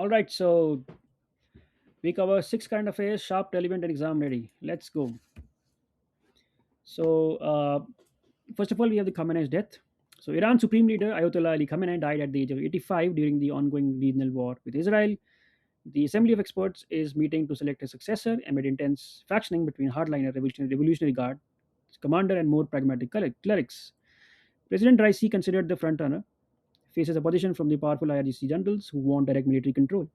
All right, so we cover six current affairs, sharp, relevant, and exam ready. Let's go. So, first of all, we have the Khamenei's death. So, Iran's supreme leader Ayatollah Ali Khamenei died at the age of 85 during the ongoing regional war with Israel. The Assembly of Experts is meeting to select a successor amid intense factioning between hardliner Revolutionary Guard commander and more pragmatic clerics. President Raisi, considered the frontrunner, faces opposition from the powerful IRGC generals who want direct military control.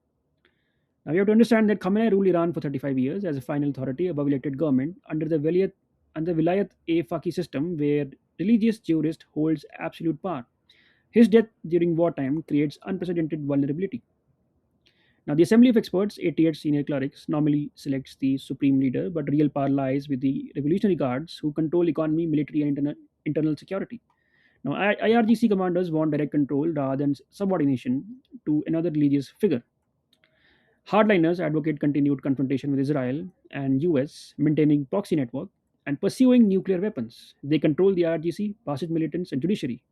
Now you have to understand that Khamenei ruled Iran for 35 years as a final authority above elected government under Vilayat-e-Faqih system where religious jurist holds absolute power. His death during wartime creates unprecedented vulnerability. Now the Assembly of Experts, 88 senior clerics, normally selects the supreme leader, but real power lies with the Revolutionary Guards who control economy, military, and internal security. Now IRGC commanders want direct control rather than subordination to another religious figure. Hardliners advocate continued confrontation with Israel and US, maintaining proxy network and pursuing nuclear weapons. They control the IRGC, Basid militants, and judiciary.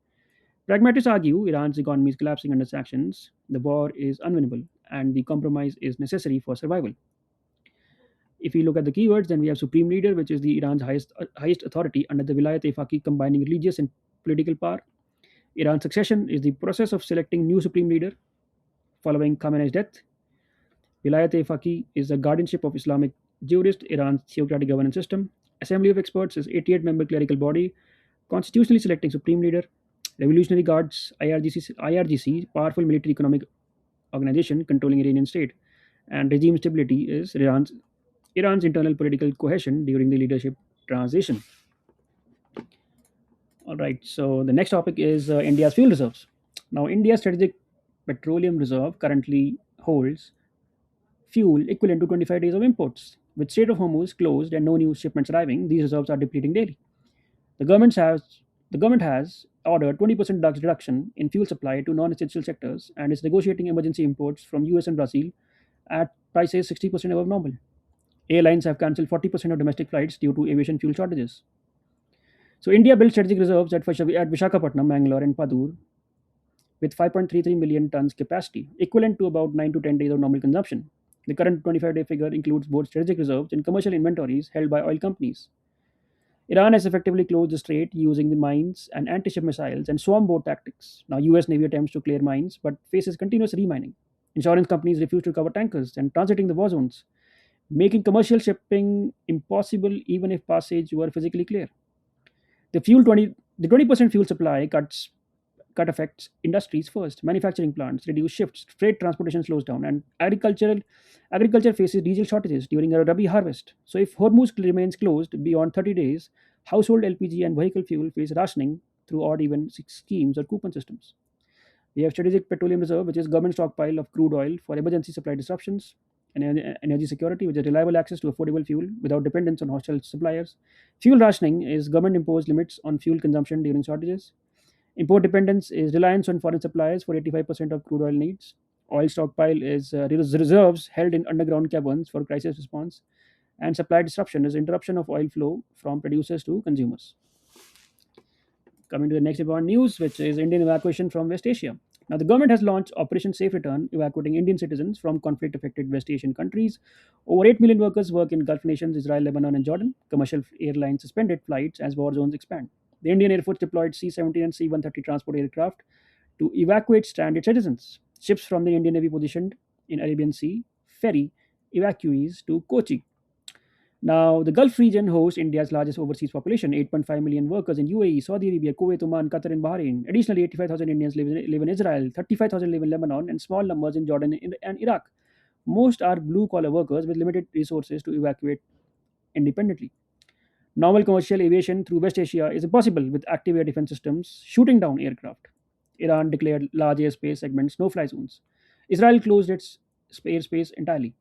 Pragmatists argue Iran's economy is collapsing under sanctions, the war is unwinnable, and the compromise is necessary for survival. If we look at the keywords, then we have supreme leader, which is the Iran's highest authority under the Vilayat-e-Faqih, combining religious and political power. Iran's succession is the process of selecting new supreme leader following Khamenei's death. Vilayat-e-Faqih is the guardianship of Islamic jurists, Iran's theocratic governance system. Assembly of Experts is 88-member clerical body, constitutionally selecting supreme leader. Revolutionary Guards, IRGC, powerful military economic organization controlling Iranian state. And regime stability is Iran's internal political cohesion during the leadership transition. All right, so the next topic is India's fuel reserves. Now, India's strategic petroleum reserve currently holds fuel equivalent to 25 days of imports. With Strait of Hormuz closed and no new shipments arriving, these reserves are depleting daily. The government has the government has ordered 20% reduction in fuel supply to non-essential sectors and is negotiating emergency imports from US and Brazil at prices 60% above normal. Airlines have cancelled 40% of domestic flights due to aviation fuel shortages. So India built strategic reserves at Vishakhapatnam, Mangalore, and Padur with 5.33 million tons capacity, equivalent to about 9 to 10 days of normal consumption. The current 25-day figure includes both strategic reserves and commercial inventories held by oil companies. Iran has effectively closed the strait using the mines and anti-ship missiles and swarm boat tactics. Now, US Navy attempts to clear mines but faces continuous remining. Insurance companies refuse to cover tankers and transiting the war zones, making commercial shipping impossible even if passage were physically clear. The 20% fuel supply cut affects industries first. Manufacturing plants reduce shifts, freight transportation slows down, and agriculture faces diesel shortages during a Rabi harvest. So if Hormuz remains closed beyond 30 days, household LPG and vehicle fuel face rationing through odd even schemes or coupon systems. We have strategic petroleum reserve, which is government stockpile of crude oil for emergency supply disruptions, and energy security, which is reliable access to affordable fuel without dependence on hostile suppliers. Fuel rationing is government imposed limits on fuel consumption during shortages. Import dependence is reliance on foreign suppliers for 85% of crude oil needs. Oil stockpile is reserves held in underground caverns for crisis response. And supply disruption is interruption of oil flow from producers to consumers. Coming to the next important news, which is Indian evacuation from West Asia. Now, the government has launched Operation Safe Return, evacuating Indian citizens from conflict affected West Asian countries. Over 8 million workers work in Gulf nations, Israel, Lebanon, and Jordan. Commercial airlines suspended flights as war zones expand. The Indian Air Force deployed C 17 and C 130 transport aircraft to evacuate stranded citizens. Ships from the Indian Navy positioned in Arabian Sea ferry evacuees to Kochi. Now, the Gulf region hosts India's largest overseas population, 8.5 million workers in UAE, Saudi Arabia, Kuwait, Oman, Qatar, and Bahrain. Additionally, 85,000 Indians live in Israel, 35,000 live in Lebanon, and small numbers in Jordan and Iraq. Most are blue collar workers with limited resources to evacuate independently. Normal commercial aviation through West Asia is impossible with active air defense systems shooting down aircraft. Iran declared large airspace segments no fly zones. Israel closed its airspace entirely.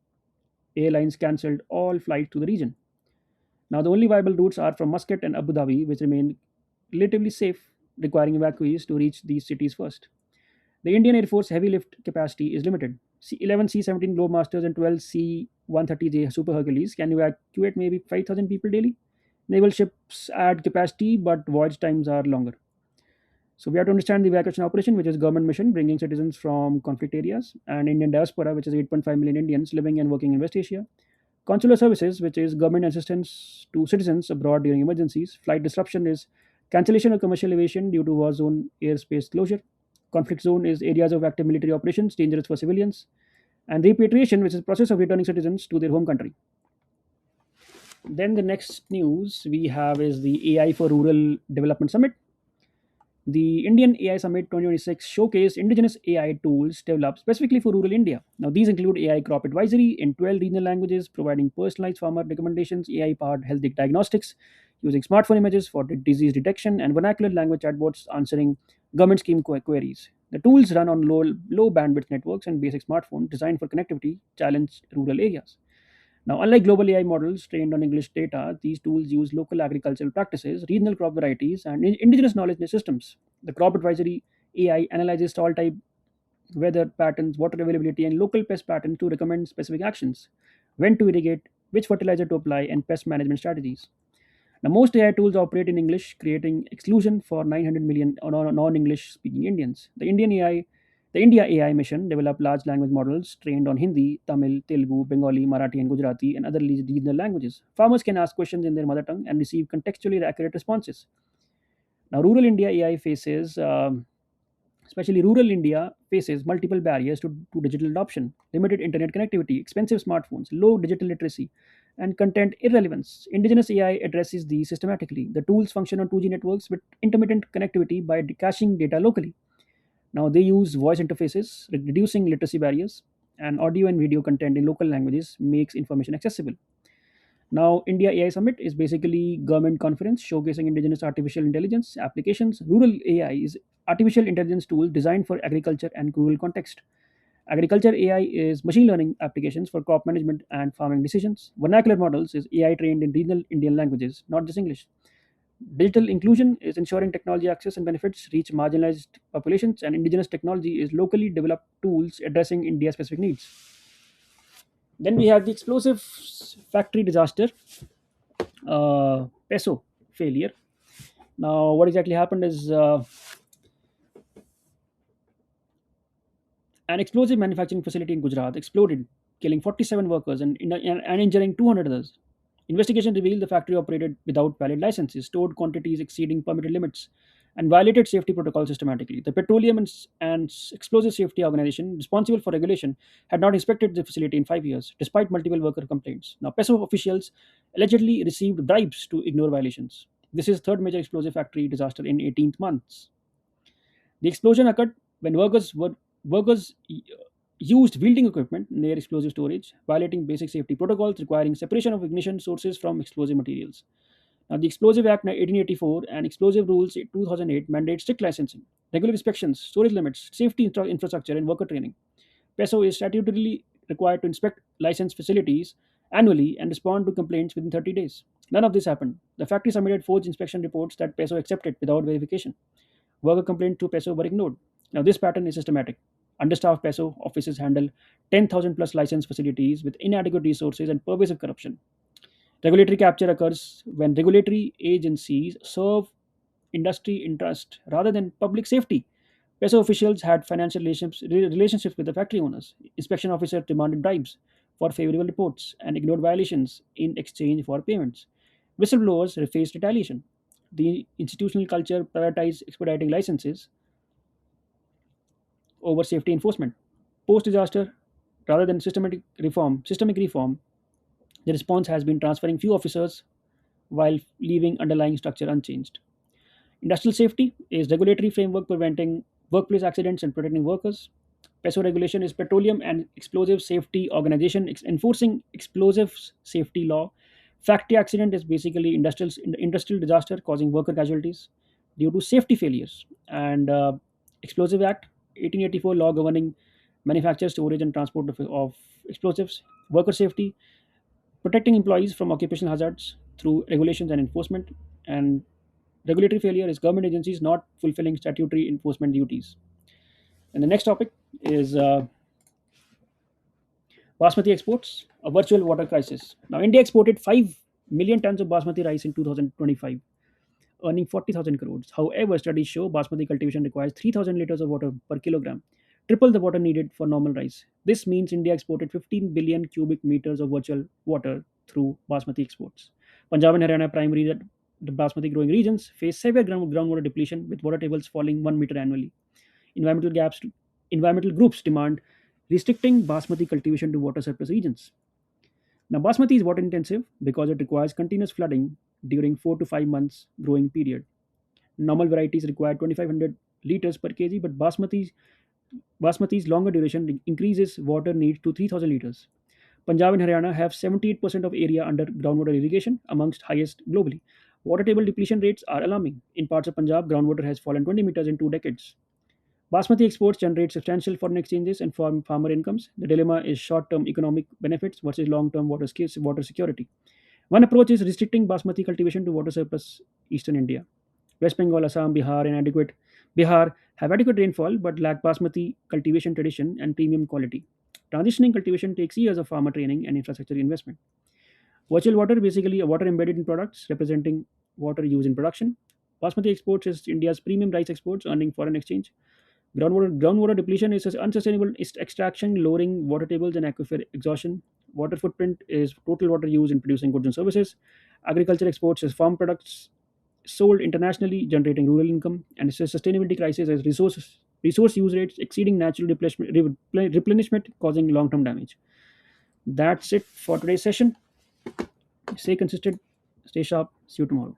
Airlines cancelled all flights to the region. Now, the only viable routes are from Muscat and Abu Dhabi, which remain relatively safe, requiring evacuees to reach these cities first. The Indian Air Force heavy lift capacity is limited. 11 C 17 Globemasters and 12 C 130J Super Hercules can evacuate maybe 5,000 people daily. Naval ships add capacity, but voyage times are longer. So we have to understand the evacuation operation, which is government mission bringing citizens from conflict areas, and Indian diaspora, which is 8.5 million Indians living and working in West Asia. Consular services, which is government assistance to citizens abroad during emergencies. Flight disruption is cancellation of commercial aviation due to war zone airspace closure. Conflict zone is areas of active military operations dangerous for civilians. And repatriation, which is process of returning citizens to their home country. Then the next news we have is the AI for Rural Development Summit. The Indian AI Summit 2026 showcased indigenous AI tools developed specifically for rural India. Now, these include AI crop advisory in 12 regional languages, providing personalized farmer recommendations, AI powered health diagnostics using smartphone images for disease detection, and vernacular language chatbots answering government scheme queries. The tools run on low bandwidth networks and basic smartphones designed for connectivity challenged rural areas. Now, unlike global AI models trained on English data, these tools use local agricultural practices, regional crop varieties, and indigenous knowledge systems. The crop advisory AI analyzes soil type, weather patterns, water availability, and local pest patterns to recommend specific actions, when to irrigate, which fertilizer to apply, and pest management strategies. Now, most AI tools operate in English, creating exclusion for 900 million non-English speaking Indians. The India AI mission developed large language models trained on Hindi, Tamil, Telugu, Bengali, Marathi, and Gujarati, and other regional languages. Farmers can ask questions in their mother tongue and receive contextually accurate responses. Now, rural India AI faces especially rural India faces multiple barriers to digital adoption: limited internet connectivity, expensive smartphones, low digital literacy, and content irrelevance. Indigenous AI addresses these systematically. The tools function on 2G networks with intermittent connectivity by caching data locally. Now, they use voice interfaces, reducing literacy barriers, and audio and video content in local languages makes information accessible. Now, India AI Summit is basically government conference showcasing indigenous artificial intelligence applications. Rural AI is artificial intelligence tool designed for agriculture and rural context. Agriculture AI is machine learning applications for crop management and farming decisions. Vernacular models is AI trained in regional Indian languages, not just English. Digital inclusion is ensuring technology access and benefits reach marginalized populations, and indigenous technology is locally developed tools addressing India specific needs. Then we have the explosive factory disaster, peso failure. Now, what exactly happened is an explosive manufacturing facility in Gujarat exploded, killing 47 workers and injuring 200 others. Investigation revealed the factory operated without valid licenses, stored quantities exceeding permitted limits, and violated safety protocols systematically. The Petroleum and Explosive Safety Organization, responsible for regulation, had not inspected the facility in 5 years, despite multiple worker complaints. Now, PESO officials allegedly received bribes to ignore violations. This is third major explosive factory disaster in 18 months. The explosion occurred when workers used welding equipment near explosive storage, violating basic safety protocols requiring separation of ignition sources from explosive materials. Now, the Explosive Act 1884 and Explosive Rules 2008 mandate strict licensing, regular inspections, storage limits, safety infrastructure, and worker training. PESO is statutorily required to inspect licensed facilities annually and respond to complaints within 30 days. None of this happened. The factory submitted forged inspection reports that PESO accepted without verification. Worker complaints to PESO were ignored. Now, this pattern is systematic. Understaffed PESO offices handle 10,000 plus licensed facilities with inadequate resources and pervasive corruption. Regulatory capture occurs when regulatory agencies serve industry interest rather than public safety. PESO officials had financial relationships with the factory owners. Inspection officers demanded bribes for favorable reports and ignored violations in exchange for payments. Whistleblowers faced retaliation. The institutional culture prioritized expediting licenses over safety enforcement. Post disaster, rather than systemic reform, the response has been transferring few officers while leaving underlying structure unchanged. Industrial safety is regulatory framework preventing workplace accidents and protecting workers. PESO regulation is Petroleum and Explosive Safety Organization enforcing explosives safety law. Factory accident is basically industrial disaster causing worker casualties due to safety failures. And Explosive Act 1884 law governing manufacture, storage, and transport of explosives. Worker safety, protecting employees from occupational hazards through regulations and enforcement. And regulatory failure is government agencies not fulfilling statutory enforcement duties. And the next topic is basmati exports, a virtual water crisis. Now, India exported 5 million tons of basmati rice in 2025, earning 40,000 crores. However, studies show basmati cultivation requires 3,000 liters of water per kilogram, triple the water needed for normal rice. This means India exported 15 billion cubic meters of virtual water through basmati exports. Punjab and Haryana, primary the basmati growing regions, face severe groundwater depletion with water tables falling 1 meter annually. Environmental gaps, environmental groups demand restricting basmati cultivation to water surplus regions. Now, basmati is water intensive because it requires continuous flooding during 4 to 5 months growing period. Normal varieties require 2,500 liters per kg, but basmati's longer duration increases water needs to 3,000 liters. Punjab and Haryana have 78% of area under groundwater irrigation, amongst highest globally. Water table depletion rates are alarming. In parts of Punjab, groundwater has fallen 20 meters in 2 decades. Basmati exports generate substantial foreign exchanges and farmer incomes. The dilemma is short-term economic benefits versus long-term water security. One approach is restricting basmati cultivation to water surplus eastern India. West Bengal, Assam, Bihar have adequate rainfall but lack basmati cultivation tradition and premium quality. Transitioning cultivation takes years of farmer training and infrastructure investment. Virtual water, basically a water embedded in products representing water used in production. Basmati exports is India's premium rice exports, earning foreign exchange. Groundwater depletion is unsustainable extraction, lowering water tables and aquifer exhaustion. Water footprint is total water used in producing goods and services. Agriculture exports is farm products sold internationally, generating rural income. And it's a sustainability crisis as resource use rates exceeding natural replenishment, causing long-term damage. That's it for today's session. Stay consistent, stay sharp. See you tomorrow.